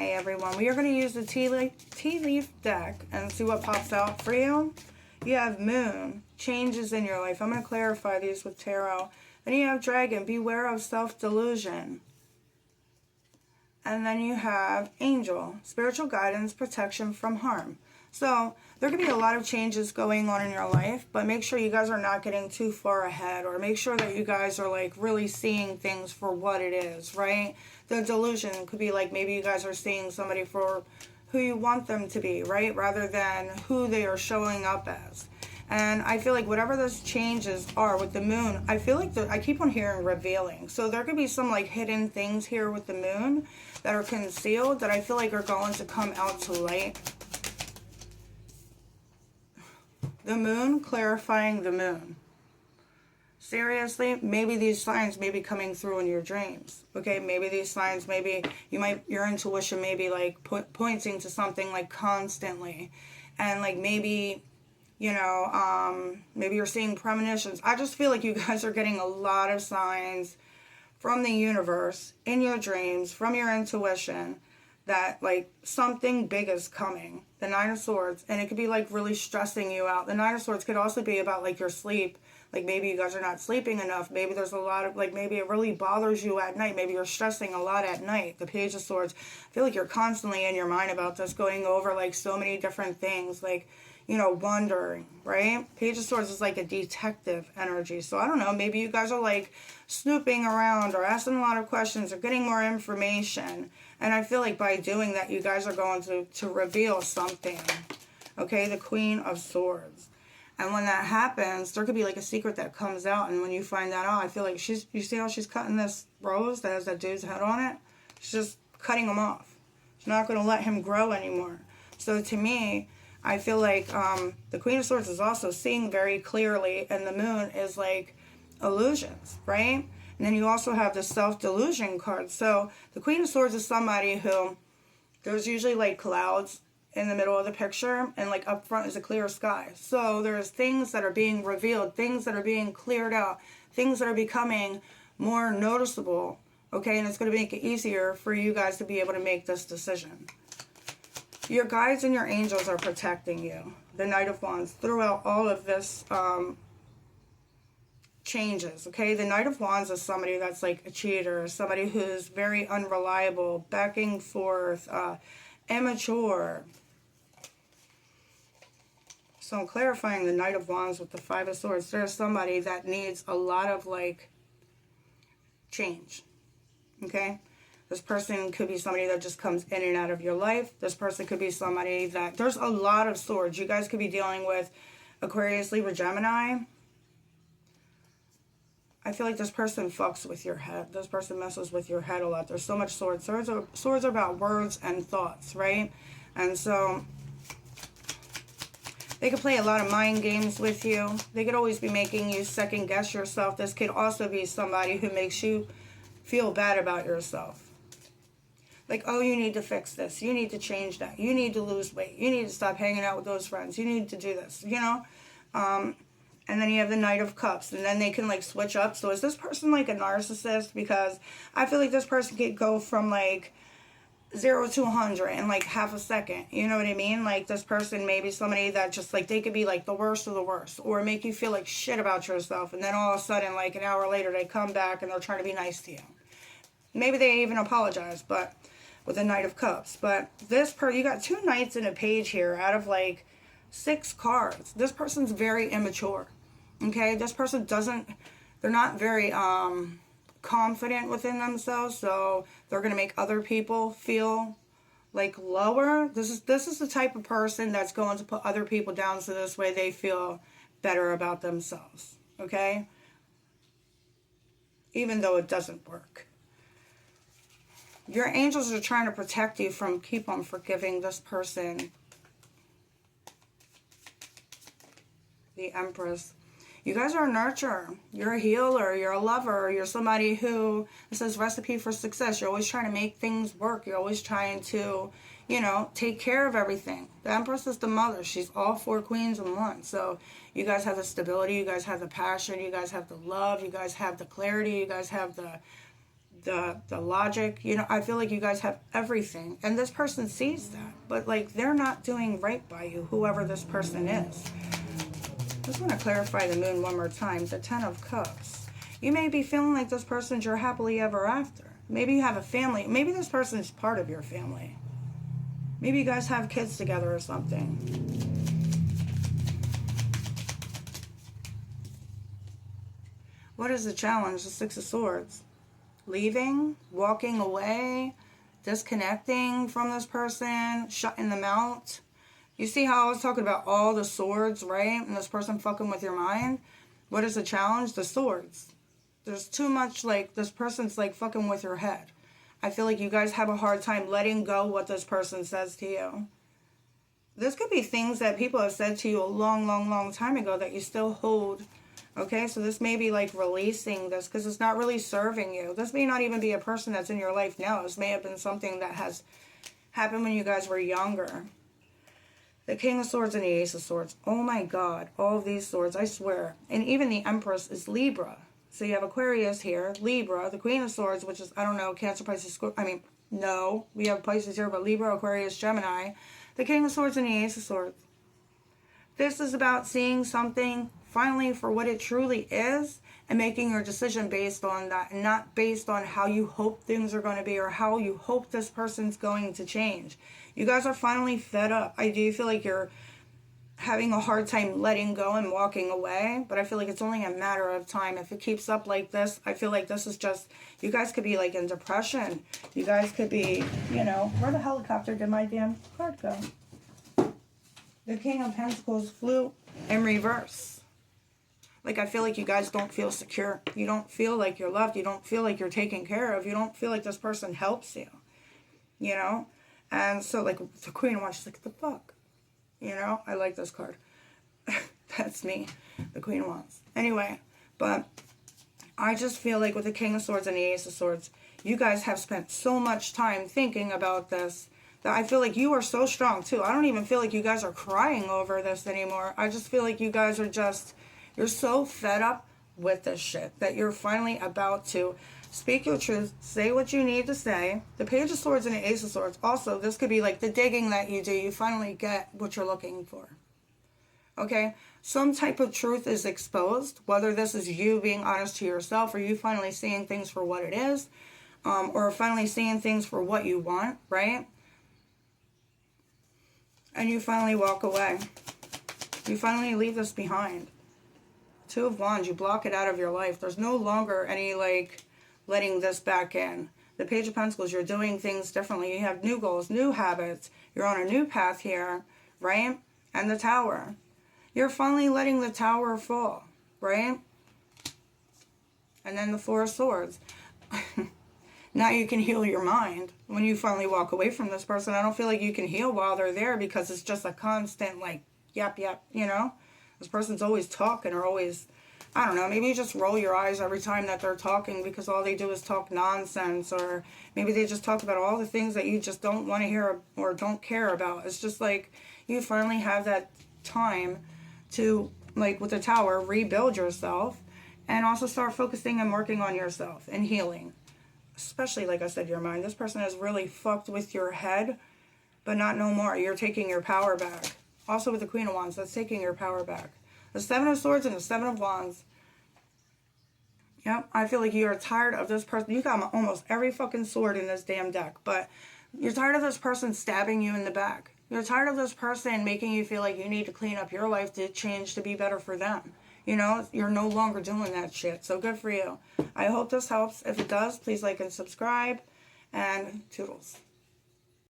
Hey everyone, we are going to use the tea leaf deck and see what pops out for you. You have Moon, changes in your life. I'm going to clarify these with Tarot. Then you have Dragon, beware of self-delusion. And then you have Angel, spiritual guidance, protection from harm. So there could be a lot of changes going on in your life, but make sure you guys are not getting too far ahead, or make sure that you guys are like really seeing things for what it is, right? The delusion could be like maybe you guys are seeing somebody for who you want them to be, right? Rather than who they are showing up as. And I feel like whatever those changes are with the Moon, I feel like I keep on hearing revealing. So there could be some like hidden things here with the Moon that are concealed that I feel like are going to come out to light. The Moon, clarifying the Moon. Seriously, maybe these signs may be coming through in your dreams. Okay, maybe these signs, maybe your intuition may be like pointing to something like constantly. And like maybe, you know, maybe you're seeing premonitions. I just feel like you guys are getting a lot of signs from the universe in your dreams, from your intuition, that like something big is coming. The Nine of Swords, and it could be like really stressing you out. The Nine of Swords could also be about like your sleep. Like maybe you guys are not sleeping enough. Maybe there's a lot of like, maybe it really bothers you at night. Maybe you're stressing a lot at night. The Page of Swords, I feel like you're constantly in your mind about this, going over like so many different things, like, you know, wondering, right? Page of Swords is like a detective energy. So I don't know, maybe you guys are like snooping around or asking a lot of questions or getting more information. And I feel like by doing that, you guys are going to reveal something. Okay, the Queen of Swords. And when that happens, there could be like a secret that comes out. And when you find that out, I feel like you see how she's cutting this rose that has that dude's head on it? She's just cutting him off. She's not going to let him grow anymore. So to me, I feel like the Queen of Swords is also seeing very clearly, and the Moon is like illusions, right? And then you also have the self-delusion card. So the Queen of Swords is somebody who, there's usually like clouds in the middle of the picture, and like up front is a clear sky. So there's things that are being revealed, things that are being cleared out, things that are becoming more noticeable, okay? And it's going to make it easier for you guys to be able to make this decision. Your guides and your angels are protecting you. The Knight of Wands throughout all of this changes, okay? The Knight of Wands is somebody that's like a cheater, somebody who's very unreliable, backing forth, immature. So I'm clarifying the Knight of Wands with the Five of Swords. There's somebody that needs a lot of like change, okay? This person could be somebody that just comes in and out of your life. This person could be somebody that, there's a lot of swords. You guys could be dealing with Aquarius, Libra, Gemini. I feel like this person fucks with your head. This person messes with your head a lot. There's so much swords. Swords are about words and thoughts, right? And so they could play a lot of mind games with you. They could always be making you second guess yourself. This could also be somebody who makes you feel bad about yourself. Like, oh, you need to fix this. You need to change that. You need to lose weight. You need to stop hanging out with those friends. You need to do this, you know? And then you have the Knight of Cups. And then they can, like, switch up. So is this person, like, a narcissist? Because I feel like this person could go from, like, 0 to 100 in, like, half a second. You know what I mean? Like, this person may be somebody that just, like, they could be, like, the worst of the worst. Or make you feel like shit about yourself. And then all of a sudden, like, an hour later, they come back and they're trying to be nice to you. Maybe they even apologize, but with the Knight of Cups. But this you got two knights and a page here out of like 6 cards. This person's very immature. Okay, this person they're not very confident within themselves, so they're gonna make other people feel like lower. This is the type of person that's going to put other people down so this way they feel better about themselves. Okay? Even though it doesn't work. Your angels are trying to protect you from keep on forgiving this person. The Empress. You guys are a nurturer. You're a healer. You're a lover. You're somebody who, this is recipe for success. You're always trying to make things work. You're always trying to, you know, take care of everything. The Empress is the mother. She's all 4 queens in one. So you guys have the stability. You guys have the passion. You guys have the love. You guys have the clarity. You guys have the the logic. You know, I feel like you guys have everything. And this person sees that. But, like, they're not doing right by you, whoever this person is. I just want to clarify the moon one more time. The Ten of Cups. You may be feeling like this person's your happily ever after. Maybe you have a family. Maybe this person is part of your family. Maybe you guys have kids together or something. What is the challenge? The Six of Swords. Leaving, walking away, disconnecting from this person, shutting them out. You see how I was talking about all the swords, right? And this person fucking with your mind? What is the challenge? The swords. There's too much, like, this person's, like, fucking with your head. I feel like you guys have a hard time letting go what this person says to you. This could be things that people have said to you a long, long, long time ago that you still hold. Okay, so this may be like releasing this because it's not really serving you. This may not even be a person that's in your life now. This may have been something that has happened when you guys were younger. The King of Swords and the Ace of Swords. Oh my God, all of these swords, I swear. And even the Empress is Libra. So you have Aquarius here, Libra, the Queen of Swords, which is, I don't know, Cancer, Pisces, no. We have Pisces here, but Libra, Aquarius, Gemini. The King of Swords and the Ace of Swords. This is about seeing something finally for what it truly is and making your decision based on that and not based on how you hope things are going to be or how you hope this person's going to change. You guys are finally fed up. I do feel like you're having a hard time letting go and walking away, but I feel like it's only a matter of time. If it keeps up like this, I feel like this is just, you guys could be like in depression. You guys could be, you know, where the helicopter did my damn card go? The King of Pentacles flew in reverse. Like, I feel like you guys don't feel secure. You don't feel like you're loved. You don't feel like you're taken care of. You don't feel like this person helps you. You know? And so, like, the Queen of Wands, she's like, the fuck? You know? I like this card. That's me. The Queen of Wands. Anyway, but I just feel like with the King of Swords and the Ace of Swords, you guys have spent so much time thinking about this that I feel like you are so strong, too. I don't even feel like you guys are crying over this anymore. I just feel like you guys are just... You're so fed up with this shit that you're finally about to speak your truth, say what you need to say. The Page of Swords and the Ace of Swords. Also, this could be like the digging that you do. You finally get what you're looking for. Okay? Some type of truth is exposed, whether this is you being honest to yourself or you finally seeing things for what it is, or finally seeing things for what you want, right? And you finally walk away. You finally leave this behind. Two of Wands, you block it out of your life. There's no longer any, like, letting this back in. The Page of Pentacles, you're doing things differently. You have new goals, new habits. You're on a new path here, right? And the Tower. You're finally letting the Tower fall, right? And then the Four of Swords. Now you can heal your mind when you finally walk away from this person. I don't feel like you can heal while they're there because it's just a constant, like, yap, yap, you know? This person's always talking or always, I don't know, maybe you just roll your eyes every time that they're talking because all they do is talk nonsense, or maybe they just talk about all the things that you just don't want to hear or don't care about. It's just like you finally have that time to, like with the Tower, rebuild yourself and also start focusing and working on yourself and healing. Especially, like I said, your mind. This person has really fucked with your head, but not no more. You're taking your power back. Also with the Queen of Wands, that's taking your power back. The Seven of Swords and the Seven of Wands. Yep, I feel like you are tired of this person. You got almost every fucking sword in this damn deck, but you're tired of this person stabbing you in the back. You're tired of this person making you feel like you need to clean up your life to change to be better for them. You know, you're no longer doing that shit, so good for you. I hope this helps. If it does, please like and subscribe, and toodles.